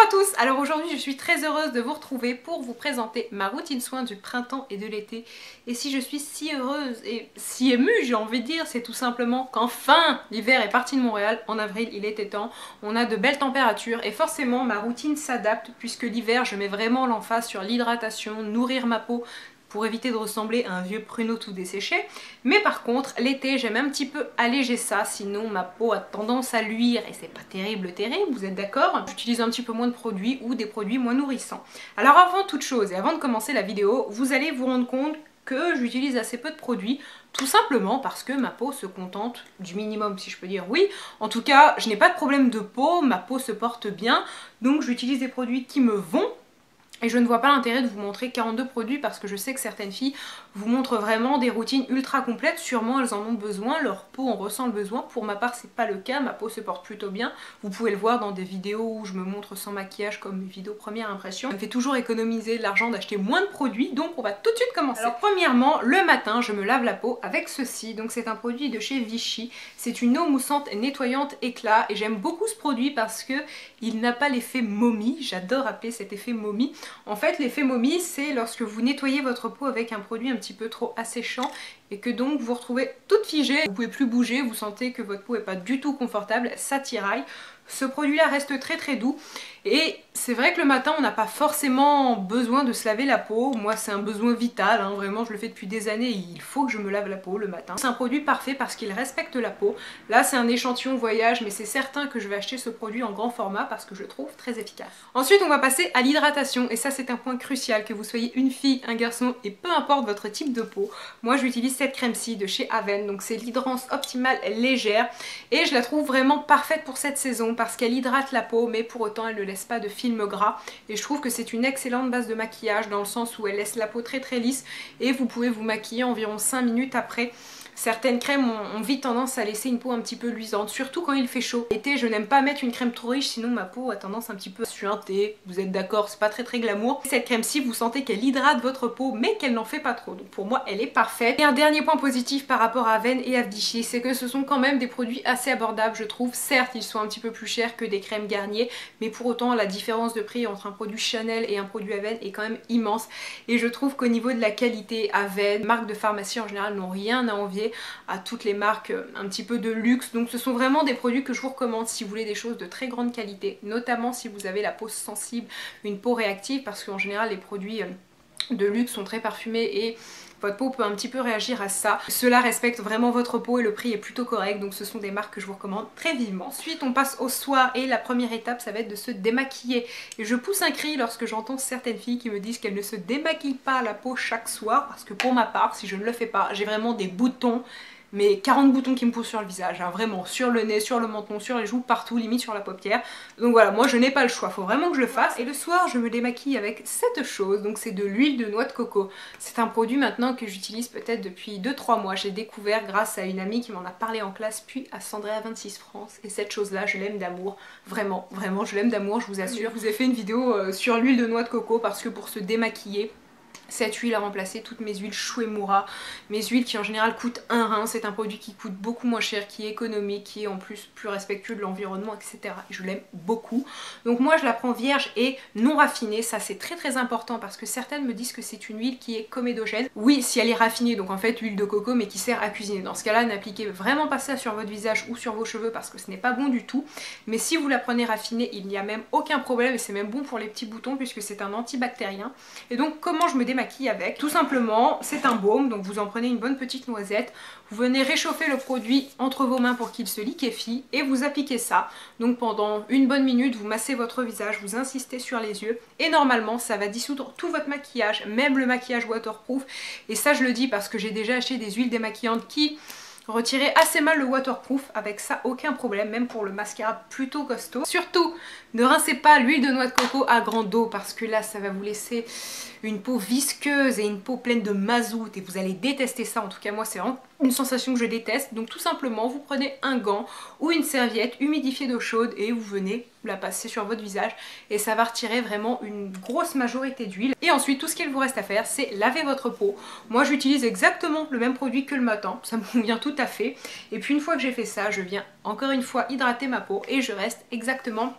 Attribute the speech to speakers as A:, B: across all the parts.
A: à tous. Alors aujourd'hui je suis très heureuse de vous retrouver pour vous présenter ma routine soin du printemps et de l'été. Et si je suis si heureuse et si émue, j'ai envie de dire, c'est tout simplement qu'enfin l'hiver est parti de Montréal. En avril il était temps, on a de belles températures et forcément ma routine s'adapte puisque l'hiver je mets vraiment l'emphase sur l'hydratation, nourrir ma peau pour éviter de ressembler à un vieux pruneau tout desséché. Mais par contre, l'été, j'aime un petit peu alléger ça, sinon ma peau a tendance à luire et c'est pas terrible, vous êtes d'accord? J'utilise un petit peu moins de produits ou des produits moins nourrissants. Alors avant toute chose et avant de commencer la vidéo, vous allez vous rendre compte que j'utilise assez peu de produits, tout simplement parce que ma peau se contente du minimum, si je peux dire oui. En tout cas, je n'ai pas de problème de peau, ma peau se porte bien, donc j'utilise des produits qui me vont. Et je ne vois pas l'intérêt de vous montrer 42 produits parce que je sais que certaines filles vous montrent vraiment des routines ultra complètes. Sûrement elles en ont besoin, leur peau en ressent le besoin. Pour ma part c'est pas le cas, ma peau se porte plutôt bien. Vous pouvez le voir dans des vidéos où je me montre sans maquillage comme mes vidéos première impression. Ça me fait toujours économiser de l'argent d'acheter moins de produits, donc on va tout de suite commencer. Alors premièrement, le matin je me lave la peau avec ceci. Donc c'est un produit de chez Vichy. C'est une eau moussante nettoyante éclat et j'aime beaucoup ce produit parce que il n'a pas l'effet momie. J'adore appeler cet effet momie. En fait, l'effet momie, c'est lorsque vous nettoyez votre peau avec un produit un petit peu trop asséchant et que donc vous vous retrouvez toute figée, vous pouvez plus bouger, vous sentez que votre peau n'est pas du tout confortable, ça tiraille. Ce produit-là reste très doux et c'est vrai que le matin on n'a pas forcément besoin de se laver la peau. Moi c'est un besoin vital, hein. Vraiment je le fais depuis des années et il faut que je me lave la peau le matin. C'est un produit parfait parce qu'il respecte la peau. Là c'est un échantillon voyage mais c'est certain que je vais acheter ce produit en grand format parce que je le trouve très efficace. Ensuite on va passer à l'hydratation et ça c'est un point crucial, que vous soyez une fille, un garçon et peu importe votre type de peau. Moi j'utilise cette crème-ci de chez Aven, donc c'est l'hydrance optimale légère et je la trouve vraiment parfaite pour cette saison parce qu'elle hydrate la peau mais pour autant elle ne laisse pas de film gras et je trouve que c'est une excellente base de maquillage dans le sens où elle laisse la peau très lisse et vous pouvez vous maquiller environ 5 minutes après. Certaines crèmes ont vite tendance à laisser une peau un petit peu luisante, surtout quand il fait chaud. L'été, je n'aime pas mettre une crème trop riche, sinon ma peau a tendance un petit peu à suinter. Vous êtes d'accord, c'est pas très glamour. Cette crème-ci, vous sentez qu'elle hydrate votre peau, mais qu'elle n'en fait pas trop. Donc pour moi, elle est parfaite. Et un dernier point positif par rapport à Aven et à Vichy, c'est que ce sont quand même des produits assez abordables, je trouve. Certes, ils sont un petit peu plus chers que des crèmes Garnier, mais pour autant, la différence de prix entre un produit Chanel et un produit Aven est quand même immense. Et je trouve qu'au niveau de la qualité, Aven, marques de pharmacie en général n'ont rien à envier à toutes les marques un petit peu de luxe. Donc ce sont vraiment des produits que je vous recommande si vous voulez des choses de très grande qualité, notamment si vous avez la peau sensible, une peau réactive, parce qu'en général les produits de luxe sont très parfumés et votre peau peut un petit peu réagir à ça. Cela respecte vraiment votre peau et le prix est plutôt correct, donc ce sont des marques que je vous recommande très vivement. Ensuite on passe au soir et la première étape ça va être de se démaquiller. Et je pousse un cri lorsque j'entends certaines filles qui me disent qu'elles ne se démaquillent pas la peau chaque soir, parce que pour ma part, si je ne le fais pas, j'ai vraiment des boutons, mais 40 boutons qui me poussent sur le visage, hein, vraiment, sur le nez, sur le menton, sur les joues, partout, limite sur la paupière. Donc voilà, moi je n'ai pas le choix, faut vraiment que je le fasse. Et le soir, je me démaquille avec cette chose, donc c'est de l'huile de noix de coco. C'est un produit maintenant que j'utilise peut-être depuis 2-3 mois. J'ai découvert grâce à une amie qui m'en a parlé en classe, puis à Sandrea 26 France. Et cette chose-là, je l'aime d'amour, vraiment, vraiment, je l'aime d'amour, je vous assure. Je vous ai fait une vidéo sur l'huile de noix de coco parce que pour se démaquiller, cette huile a remplacé toutes mes huiles Shuemura, mes huiles qui en général coûtent un rein. C'est un produit qui coûte beaucoup moins cher, qui est économique, qui est en plus plus respectueux de l'environnement, etc. Et je l'aime beaucoup. Donc moi je la prends vierge et non raffinée, ça c'est très important parce que certaines me disent que c'est une huile qui est comédogène. Oui, si elle est raffinée, donc en fait huile de coco mais qui sert à cuisiner. Dans ce cas-là, n'appliquez vraiment pas ça sur votre visage ou sur vos cheveux parce que ce n'est pas bon du tout. Mais si vous la prenez raffinée, il n'y a même aucun problème et c'est même bon pour les petits boutons puisque c'est un antibactérien. Et donc comment je me démaquille avec? Tout simplement, c'est un baume, donc vous en prenez une bonne petite noisette, vous venez réchauffer le produit entre vos mains pour qu'il se liquéfie et vous appliquez ça. Donc pendant une bonne minute, vous massez votre visage, vous insistez sur les yeux et normalement ça va dissoudre tout votre maquillage, même le maquillage waterproof. Et ça je le dis parce que j'ai déjà acheté des huiles démaquillantes qui retiraient assez mal le waterproof, avec ça aucun problème, même pour le mascara plutôt costaud. Surtout, ne rincez pas l'huile de noix de coco à grande eau parce que là ça va vous laisser une peau visqueuse et une peau pleine de mazout et vous allez détester ça. En tout cas moi c'est vraiment une sensation que je déteste. Donc tout simplement vous prenez un gant ou une serviette humidifiée d'eau chaude et vous venez la passer sur votre visage et ça va retirer vraiment une grosse majorité d'huile. Et ensuite tout ce qu'il vous reste à faire c'est laver votre peau. Moi j'utilise exactement le même produit que le matin, ça me convient tout à fait. Et puis une fois que j'ai fait ça, je viens encore une fois hydrater ma peau et je reste exactement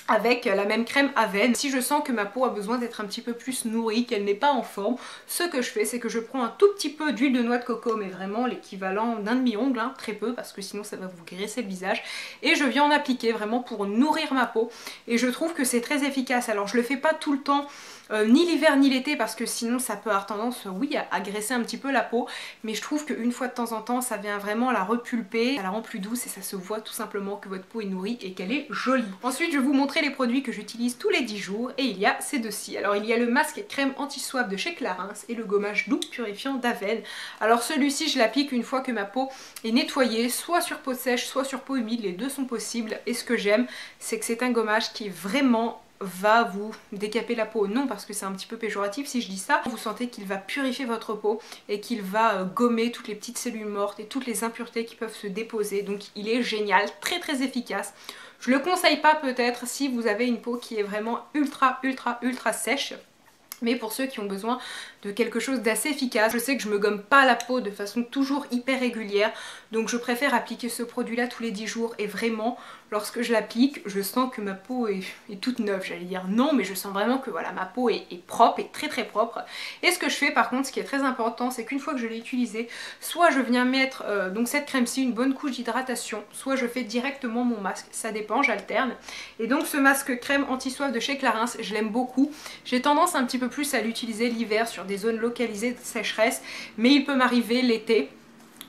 A: avec la même crème Avène. Si je sens que ma peau a besoin d'être un petit peu plus nourrie, qu'elle n'est pas en forme, ce que je fais c'est que je prends un tout petit peu d'huile de noix de coco, mais vraiment l'équivalent d'un demi-ongle, hein, très peu parce que sinon ça va vous graisser le visage, et je viens en appliquer vraiment pour nourrir ma peau et je trouve que c'est très efficace. Alors je le fais pas tout le temps, ni l'hiver ni l'été parce que sinon ça peut avoir tendance, oui, à graisser un petit peu la peau, mais je trouve qu'une fois de temps en temps ça vient vraiment la repulper, ça la rend plus douce et ça se voit tout simplement que votre peau est nourrie et qu'elle est jolie. Ensuite je vais vous montrer les produits que j'utilise tous les 10 jours et il y a ces deux-ci. Alors il y a le masque et crème anti-soif de chez Clarins et le gommage doux purifiant d'Avène. Alors celui-ci je l'applique une fois que ma peau est nettoyée, soit sur peau sèche soit sur peau humide, les deux sont possibles, et ce que j'aime c'est que c'est un gommage qui est vraiment va vous décaper la peau. Non, parce que c'est un petit peu péjoratif si je dis ça. Vous sentez qu'il va purifier votre peau et qu'il va gommer toutes les petites cellules mortes et toutes les impuretés qui peuvent se déposer. Donc il est génial, très très efficace. Je le conseille pas peut-être si vous avez une peau qui est vraiment ultra sèche. Mais pour ceux qui ont besoin de quelque chose d'assez efficace, je sais que je me gomme pas la peau de façon toujours hyper régulière, donc je préfère appliquer ce produit là tous les 10 jours et vraiment lorsque je l'applique je sens que ma peau est toute neuve, j'allais dire non, mais je sens vraiment que voilà, ma peau est propre et très propre. Et ce que je fais par contre, ce qui est très important, c'est qu'une fois que je l'ai utilisé, soit je viens mettre donc cette crème-ci, une bonne couche d'hydratation, soit je fais directement mon masque, ça dépend, j'alterne. Et donc ce masque crème anti-soif de chez Clarins, je l'aime beaucoup. J'ai tendance un petit peu plus à l'utiliser l'hiver sur des zones localisées de sécheresse, mais il peut m'arriver l'été,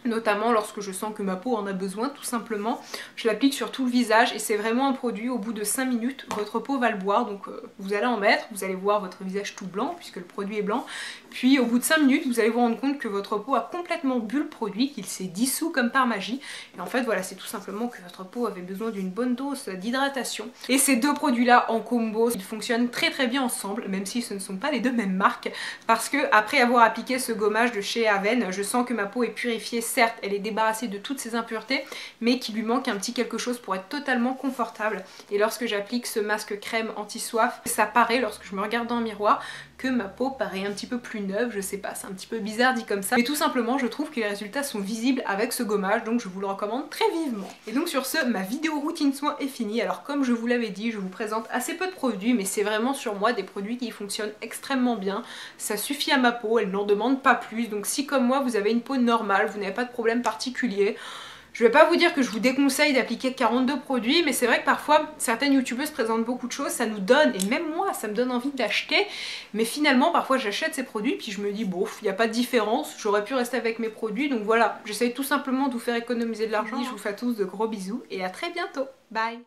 A: notamment lorsque je sens que ma peau en a besoin tout simplement. Je l'applique sur tout le visage et c'est vraiment un produit, au bout de 5 minutes votre peau va le boire, donc vous allez en mettre, vous allez voir votre visage tout blanc puisque le produit est blanc, puis au bout de 5 minutes vous allez vous rendre compte que votre peau a complètement bu le produit, qu'il s'est dissous comme par magie, et en fait voilà, c'est tout simplement que votre peau avait besoin d'une bonne dose d'hydratation. Et ces deux produits là en combo, ils fonctionnent très bien ensemble, même si ce ne sont pas les deux mêmes marques, parce que après avoir appliqué ce gommage de chez Avène, je sens que ma peau est purifiée. Certes, elle est débarrassée de toutes ses impuretés, mais qu'il lui manque un petit quelque chose pour être totalement confortable. Et lorsque j'applique ce masque crème anti-soif, ça paraît, lorsque je me regarde dans le miroir, que ma peau paraît un petit peu plus neuve, je sais pas, c'est un petit peu bizarre dit comme ça. Mais tout simplement, je trouve que les résultats sont visibles avec ce gommage, donc je vous le recommande très vivement. Et donc sur ce, ma vidéo routine soin est finie. Alors comme je vous l'avais dit, je vous présente assez peu de produits, mais c'est vraiment sur moi des produits qui fonctionnent extrêmement bien. Ça suffit à ma peau, elle n'en demande pas plus. Donc si comme moi, vous avez une peau normale, vous n'avez pas de problème particulier, je vais pas vous dire que je vous déconseille d'appliquer 42 produits, mais c'est vrai que parfois certaines youtubeuses présentent beaucoup de choses, ça nous donne, et même moi ça me donne envie d'acheter, mais finalement parfois j'achète ces produits puis je me dis bof, il n'y a pas de différence, j'aurais pu rester avec mes produits, donc voilà, j'essaye tout simplement de vous faire économiser de l'argent. Je vous fais à tous de gros bisous et à très bientôt, bye.